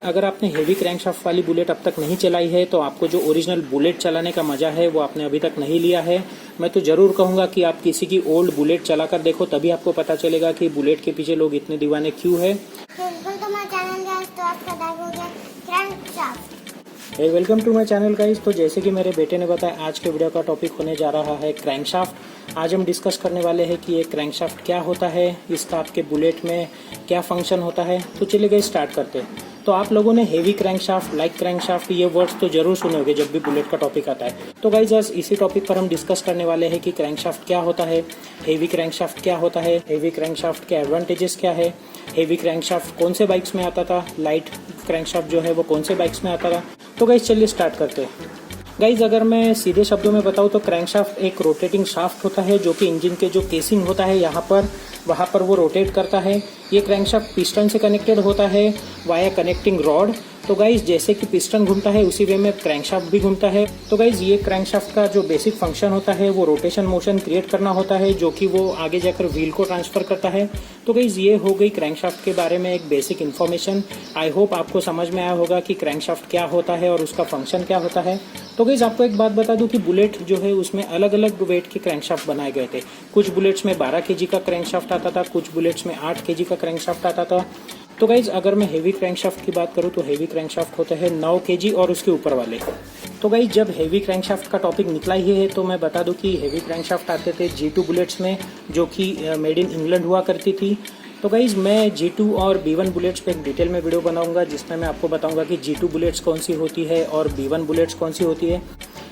अगर आपने heavy crankshaft वाली बुलेट अब तक नहीं चलाई है तो आपको जो ओरिजिनल बुलेट चलाने का मजा है वो आपने अभी तक नहीं लिया है। मैं तो जरूर कहूंगा कि आप किसी की ओल्ड बुलेट चलाकर देखो, तभी आपको पता चलेगा कि बुलेट के पीछे लोग इतने दीवाने क्यों है। Welcome to my channel guys. तो जैसे कि मेरे बेटे ने बताया, आज के वीडियो का टॉपिक होने जा रहा है क्रैंकशाफ्ट। आज हम डिस्कस करने वाले हैं कि ये क्रैंकशाफ्ट क्या होता है, इसका आपके बुलेट में क्या फंक्शन होता है। तो चलिए गाइस स्टार्ट करते हैं। तो आप लोगों ने हेवी क्रैंकशाफ्ट, लाइट क्रैंकशाफ्ट, ये वर्ड्स तो जरूर सुने होंगे जब भी बुलेट का टॉपिक आता है। तो गाइस आज इसी टॉपिक पर हम डिस्कस करने वाले हैं कि क्रैंकशाफ्ट क्या होता है, हेवी क्रैंकशाफ्ट क्या होता है, हेवी क्रैंकशाफ्ट के एडवांटेजेस क्या है, हेवी क्रैंकशाफ्ट कौन से बाइक्स में आता था, लाइट क्रैंकशाफ्ट जो है वो कौन से बाइक्स में आता था। तो गाइस चलिए स्टार्ट करते हैं। गाइज अगर मैं सीधे शब्दों में बताऊं तो क्रैंकशाफ्ट एक रोटेटिंग शाफ्ट होता है जो कि इंजन के जो केसिंग होता है वहाँ पर वो रोटेट करता है। ये क्रैंकशाफ्ट पिस्टन से कनेक्टेड होता है वाया कनेक्टिंग रॉड। तो गाइज जैसे कि पिस्टन घूमता है उसी वे में क्रैंकशाफ्ट भी घूमता है। तो गाइज ये क्रैंकशाफ्ट का जो बेसिक फंक्शन होता है वो रोटेशन मोशन क्रिएट करना होता है, जो कि वो आगे जाकर व्हील को ट्रांसफर करता है। तो गाइज ये हो गई क्रैंकशाफ्ट के बारे में एक बेसिक इन्फॉर्मेशन। आई होप आपको समझ में आया होगा कि क्रैंकशाफ्ट क्या होता है और उसका फंक्शन क्या होता है। तो गाइज आपको एक बात बता दूं कि बुलेट जो है उसमें अलग अलग वेट के क्रैंकशाफ्ट बनाए गए थे। कुछ बुलेट्स में 12 केजी का क्रैंकशाफ्ट आता था, कुछ बुलेट्स में 8 केजी का क्रैंकशाफ्ट आता था। तो गाइज अगर मैं हेवी क्रैंकशाफ्ट की बात करूं तो हेवी क्रैंकशाफ्ट होते हैं 9 केजी और उसके ऊपर वाले। तो गाइज जब हेवी क्रैंकशाफ्ट का टॉपिक निकला ही है तो मैं बता दूं कि हेवी क्रैंकशाफ्ट आते थे G2 बुलेट्स में, जो कि मेड इन इंग्लैंड हुआ करती थी। तो गाइज मैं G2 और B1 बुलेट्स पे एक डिटेल में वीडियो बनाऊंगा जिसमें मैं आपको बताऊंगा कि G2 बुलेट्स कौन सी होती है और B1 बुलेट्स कौन सी होती है।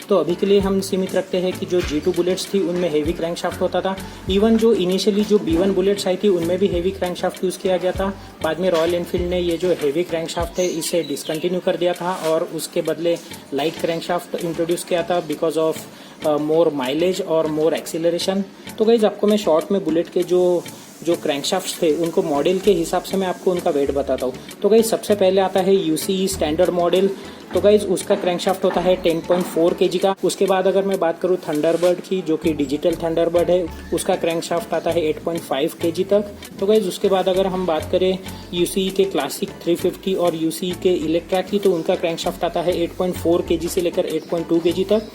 तो अभी के लिए हम सीमित रखते हैं कि जो G2 बुलेट्स थी उनमें हेवी क्रैंकशाफ्ट होता था। इवन जो इनिशियली जो B1 बुलेट्स आई थी उनमें भी हेवी क्रैंकशाफ्ट यूज़ किया गया था। बाद में रॉयल एनफील्ड ने ये जो हेवी क्रैंकशाफ्ट है इसे डिसकंटिन्यू कर दिया था और उसके बदले लाइट क्रैंकशाफ्ट इंट्रोड्यूस किया था बिकॉज ऑफ मोर माइलेज और मोर एक्सीलरेशन। तो गाइज आपको मैं शॉर्ट में बुलेट के जो क्रैंकशाफ्ट्स थे उनको मॉडल के हिसाब से मैं आपको उनका वेट बताता हूँ। तो गाइज सबसे पहले आता है UCE स्टैंडर्ड मॉडल। तो गाइज उसका क्रैंकशाफ्ट होता है 10.4 केजी का। उसके बाद अगर मैं बात करूँ थंडरबर्ड की, जो कि डिजिटल थंडरबर्ड है, उसका क्रैंकशाफ्ट आता है 8.5 केजी तक। तो गाइज उसके बाद अगर हम बात करें UCE के क्लासिक 350 और UCE के इलेक्ट्रा की, तो उनका क्रैंकशाफ्ट आता है 8.4 केजी से लेकर 8.2 केजी तक।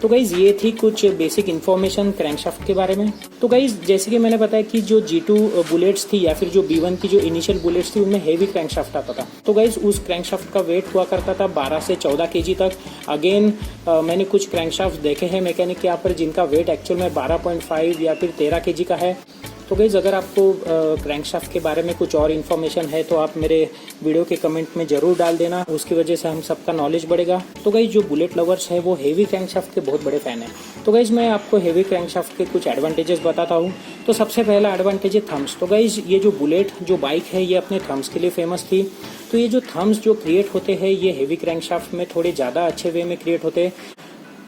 तो गाइज ये थी कुछ बेसिक इन्फॉर्मेशन क्रैंकशाफ्ट के बारे में। तो गाइज जैसे कि मैंने बताया कि जो G2 बुलेट्स थी या फिर जो B1 की जो इनिशियल बुलेट्स थी उनमें हेवी क्रैंकशाफ्ट आता था। तो गाइज उस क्रैंकशाफ्ट का वेट हुआ करता था 12 से 14 केजी तक। अगेन मैंने कुछ क्रैंकशाफ्ट देखे हैं मैकेनिक के यहाँ पर जिनका वेट एक्चुअल में 12.5 या फिर 13 केजी का है। तो गाइज अगर आपको क्रैंकशाफ्ट के बारे में कुछ और इन्फॉर्मेशन है तो आप मेरे वीडियो के कमेंट में जरूर डाल देना, उसकी वजह से हम सबका नॉलेज बढ़ेगा। तो गाइज जो बुलेट लवर्स है वो हेवी क्रैंकशाफ्ट के बहुत बड़े फैन हैं। तो गाइज मैं आपको हेवी क्रैंकशाफ्ट के कुछ एडवांटेजेस बताता हूँ। तो सबसे पहला एडवांटेज है थम्स। तो गाइज ये जो बुलेट जो बाइक है ये अपने थम्स के लिए फेमस थी। तो ये जो थम्स जो क्रिएट होते हैं ये हेवी क्रैंकशाफ्ट में थोड़े ज़्यादा अच्छे वे में क्रिएट होते हैं,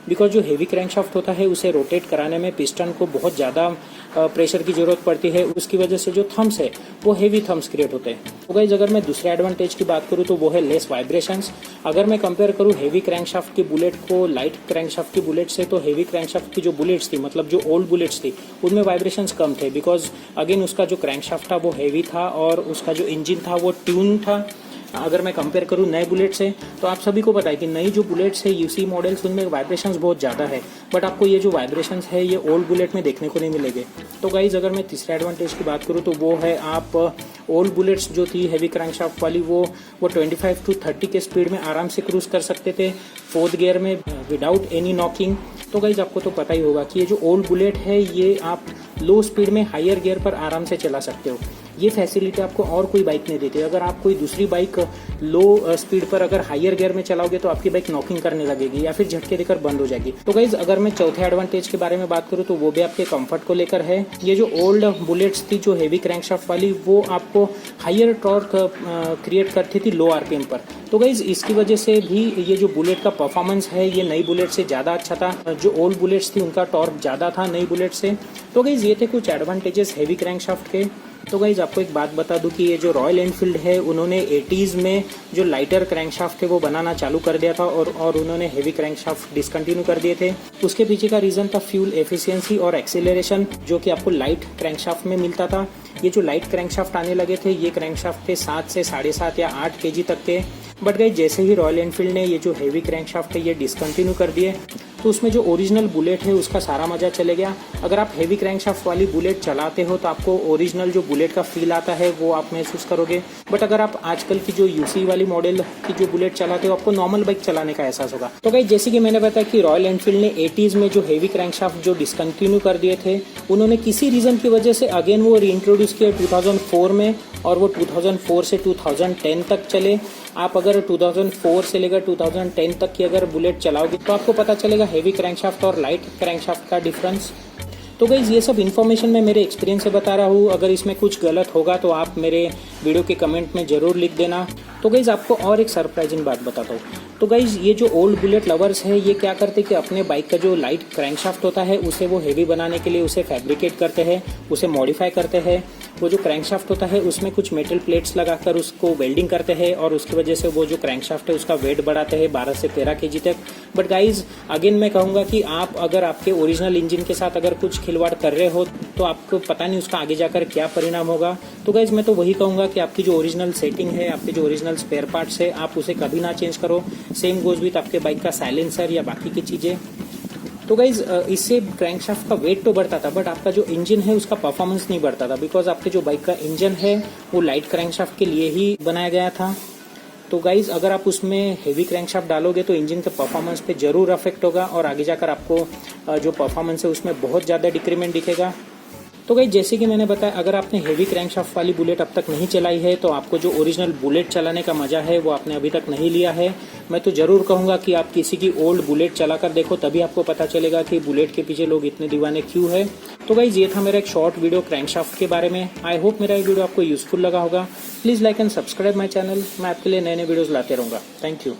बिकॉज जो हेवी क्रैंकशाफ्ट होता है उसे रोटेट कराने में पिस्टन को बहुत ज़्यादा प्रेशर की जरूरत पड़ती है। उसकी वजह से जो थम्स है वो हेवी थम्स क्रिएट होते हैं। तो गाइज अगर मैं दूसरे एडवांटेज की बात करूँ तो वो है लेस वाइब्रेशंस। अगर मैं कंपेयर करूँ हेवी क्रैंकशाफ्ट की बुलेट को लाइट क्रैंकशाफ्ट की बुलेट से, तो हेवी क्रैंकशाफ्ट की जो बुलेट्स थी, मतलब जो ओल्ड बुलेट्स थी, उनमें वाइब्रेशंस कम थे बिकॉज अगेन उसका जो क्रैंकशाफ्ट था वो हेवी था और उसका जो इंजन था वो ट्यून था। अगर मैं कंपेयर करूँ नए बुलेट से तो आप सभी को पता है कि नई जो बुलेट्स है UCE मॉडल्स उनमें वाइब्रेशंस बहुत ज़्यादा है, बट आपको ये जो वाइब्रेशंस है ये ओल्ड बुलेट में देखने को नहीं मिलेंगे। तो गाइज अगर मैं तीसरे एडवांटेज की बात करूँ तो वो है आप ओल्ड बुलेट्स जो थी हेवी क्रैंकशाफ्ट वाली वो 25 to 30 के स्पीड में आराम से क्रूज कर सकते थे 4th गियर में विदाउट एनी नॉकिंग। तो गाइज आपको तो पता ही होगा कि ये जो ओल्ड बुलेट है ये आप लो स्पीड में हायर गियर पर आराम से चला सकते हो। ये फैसिलिटी आपको और कोई बाइक नहीं देती। अगर आप कोई दूसरी बाइक लो स्पीड पर अगर हायर गियर में चलाओगे तो आपकी बाइक नॉकिंग करने लगेगी या फिर झटके देकर बंद हो जाएगी। तो गाइज अगर मैं चौथे एडवांटेज के बारे में बात करूँ तो वो भी आपके कंफर्ट को लेकर है। ये जो ओल्ड बुलेट्स थी जो हेवी क्रैंकशाफ्ट वाली, वो आपको हायर टॉर्क क्रिएट करती थी लो RPM पर। तो गाइज इसकी वजह से भी ये जो बुलेट का परफॉर्मेंस है ये नई बुलेट से ज़्यादा अच्छा था। जो ओल्ड बुलेट्स थी उनका टॉर्क ज़्यादा था नई बुलेट से। तो गाइज ये थे कुछ एडवांटेजेस हेवी क्रैंकशाफ्ट के। तो गाइज आपको एक बात बता दूं कि ये जो रॉयल एनफील्ड है उन्होंने 80s में जो लाइटर क्रैंकशाफ्ट थे वो बनाना चालू कर दिया था और उन्होंने हेवी क्रैंकशाफ्ट डिसकंटिन्यू कर दिए थे। उसके पीछे का रीजन था फ्यूल एफिशिएंसी और एक्सीलरेशन, जो कि आपको लाइट क्रैंकशाफ्ट में मिलता था। ये जो लाइट क्रैंकशाफ्ट आने लगे थे ये क्रैंकशाफ्ट थे 7 से 7.5 या 8 केजी तक के। बट गाइस जैसे ही रॉयल एनफील्ड ने ये जो हेवी क्रैंकशाफ्ट है ये डिसकंटिन्यू कर दिए तो उसमें जो ओरिजिनल बुलेट है उसका सारा मजा चले गया। अगर आप हेवी क्रैंकशाफ्ट वाली बुलेट चलाते हो तो आपको ओरिजिनल जो बुलेट का फील आता है वो आप महसूस करोगे। बट अगर आप आजकल की जो यूसी वाली मॉडल की जो बुलेट चलाते हो आपको नॉर्मल बाइक चलाने का एहसास होगा। तो गाइस जैसे कि मैंने बताया कि रॉयल एनफील्ड ने 80s में जो हेवी क्रैंकशाफ्ट जो डिसकंटिन्यू कर दिए थे उन्होंने किसी रीजन की वजह से अगेन वो रीइंट्रोड्यूस किया 2004 में और वो 2004 से 2010 तक चले। आप अगर 2004 से लेकर 2010 तक की अगर बुलेट चलाओगे तो आपको पता चलेगा हेवी क्रैंकशाफ्ट और लाइट क्रैंकशाफ्ट का डिफरेंस। तो गाइज ये सब इन्फॉर्मेशन मैं मेरे एक्सपीरियंस से बता रहा हूँ। अगर इसमें कुछ गलत होगा तो आप मेरे वीडियो के कमेंट में ज़रूर लिख देना। तो गाइज आपको और एक सरप्राइजिंग बात बताता हूँ। तो गाइज ये जो ओल्ड बुलेट लवर्स है ये क्या करते हैं कि अपने बाइक का जो लाइट क्रैंकशाफ्ट होता है उसे वो हेवी बनाने के लिए उसे फैब्रिकेट करते हैं, उसे मॉडिफाई करते हैं। वो जो क्रैंकशाफ्ट होता है उसमें कुछ मेटल प्लेट्स लगाकर उसको वेल्डिंग करते हैं और उसकी वजह से वो जो क्रैंकशाफ्ट है उसका वेट बढ़ाते हैं 12 से 13 kg तक। बट गाइज अगेन मैं कहूँगा कि आप अगर आपके ओरिजिनल इंजन के साथ अगर कुछ खिलवाड़ कर रहे हो तो आपको पता नहीं उसका आगे जाकर क्या परिणाम होगा। तो गाइज मैं तो वही कहूँगा कि आपकी जो ओरिजिनल सेटिंग है, आपके जो ओरिजिनल स्पेयर पार्ट्स है आप उसे कभी ना चेंज करो। सेम गोज विथ आपके बाइक का साइलेंसर या बाकी की चीज़ें। तो गाइज इससे क्रैंकशाफ्ट का वेट तो बढ़ता था बट आपका जो इंजन है उसका परफॉर्मेंस नहीं बढ़ता था, बिकॉज आपके जो बाइक का इंजन है वो लाइट क्रैंकशाफ्ट के लिए ही बनाया गया था। तो गाइज अगर आप उसमें हेवी क्रैंकशाफ्ट डालोगे तो इंजन के परफॉर्मेंस पे जरूर अफेक्ट होगा और आगे जाकर आपको जो परफॉर्मेंस है उसमें बहुत ज़्यादा डिक्रीमेंट दिखेगा। तो गाइज जैसे कि मैंने बताया अगर आपने हेवी क्रैंकशाफ्ट वाली बुलेट अब तक नहीं चलाई है तो आपको जो ओरिजिनल बुलेट चलाने का मजा है वो आपने अभी तक नहीं लिया है। मैं तो जरूर कहूँगा कि आप किसी की ओल्ड बुलेट चलाकर देखो, तभी आपको पता चलेगा कि बुलेट के पीछे लोग इतने दीवाने क्यों है। तो गाइज ये था मेरा एक शॉर्ट वीडियो क्रैंकशाफ्ट के बारे में। आई होप मेरा ये वीडियो आपको यूजफुल लगा होगा। Please like and subscribe my channel. मैं आपके लिए नए नए वीडियोज़ लाते रहूँगा। Thank you.